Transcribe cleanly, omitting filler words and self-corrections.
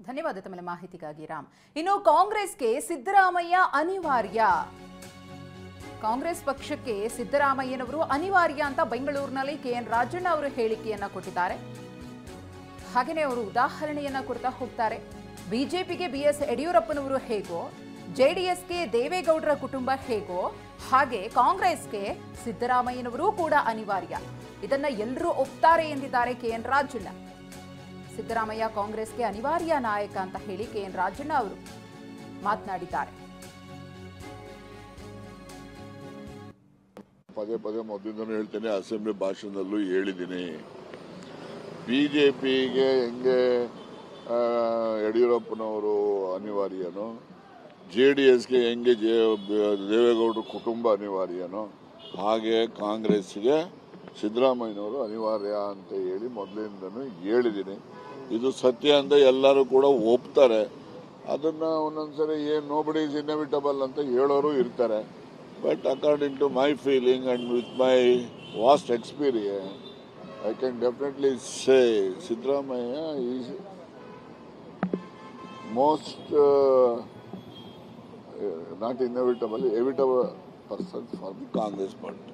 ಧನ್ಯವಾದ ತಮ್ಮ ಮಾಹಿತಿಗಾಗಿ ರಾಮ್. ಇನ್ನು ಕಾಂಗ್ರೆಸ್ಗೆ ಸಿದ್ದರಾಮಯ್ಯ ಅನಿವಾರ್ಯ. ಕಾಂಗ್ರೆಸ್ ಪಕ್ಷಕ್ಕೆ ಸಿದ್ದರಾಮಯ್ಯನವರು ಅನಿವಾರ್ಯ ಅಂತ ಬೆಂಗಳೂರಿನಲ್ಲಿ ಕೆಎನ್ ರಾಜಣ್ಣ ಅವರು ಹೇಳಿಕೆಯನ್ನ ಕೊಟ್ಟಿದ್ದಾರೆ. ಹಾಗೆಯೇ ಅವರು ಉದಾಹರಣೆಯನ್ನ ಕೊಡ್ತಾ ಹೋಗ್ತಾರೆ. ಬಿಜೆಪಿಗೆ ಬಿಎಸ್ ಯಡಿಯೂರಪ್ಪನವರು ಹೇಗೋ, ಜೆಡಿಎಸ್ಗೆ ದೇವೇಗೌಡರ ಕುಟುಂಬ ಹೇಗೋ, ಹಾಗೆ ಕಾಂಗ್ರೆಸ್ಗೆ ಸಿದ್ದರಾಮಯ್ಯನವರು ಕೂಡ ಅನಿವಾರ್ಯ. ಇದನ್ನ ಎಲ್ಲರೂ ಒಪ್ತಾರೆ ಎಂದಿದ್ದಾರೆ ಕೆಎನ್ ರಾಜಣ್ಣ. ಸಿದ್ದರಾಮಯ್ಯ ಕಾಂಗ್ರೆಸ್ಗೆ ಅನಿವಾರ್ಯ ನಾಯಕ ಅಂತ ಹೇಳಿ ಕೆಎನ್ ರಾಜಣ್ಣ ಅವರು ಮಾತನಾಡಿದ್ದಾರೆ. ಪದೇ ಪದೇ ಮೊದಲಿಂದನೂ ಹೇಳ್ತೇನೆ, ಅಸೆಂಬ್ಲಿ ಭಾಷಣದಲ್ಲೂ ಹೇಳಿದ್ದೀನಿ. ಬಿಜೆಪಿಗೆ ಹೆಂಗೆ ಯಡಿಯೂರಪ್ಪನವರು ಅನಿವಾರ್ಯನೋ, ಜೆಡಿಎಸ್ಗೆ ಹೆಂಗೆ ದೇವೇಗೌಡರ ಕುಟುಂಬ ಅನಿವಾರ್ಯನೋ, ಹಾಗೆ ಕಾಂಗ್ರೆಸ್ಗೆ ಸಿದ್ದರಾಮಯ್ಯನವರು ಅನಿವಾರ್ಯ ಅಂತ ಹೇಳಿ ಮೊದಲಿಂದನೂ ಹೇಳಿದ್ದೀನಿ. ಇದು ಸತ್ಯ ಅಂತ ಎಲ್ಲರೂ ಕೂಡ ಒಪ್ತಾರೆ. ಅದನ್ನ ಒಂದೊಂದ್ಸರಿ ನೋಬಡಿ ಇಸ್ ಇನ್ಎವಿಟಬಲ್ ಅಂತ ಹೇಳೋರು ಇರ್ತಾರೆ. But according to my feeling and with my vast experience, I can definitely say Siddaramaiah is most not inevitable, evitable person for the Congress party.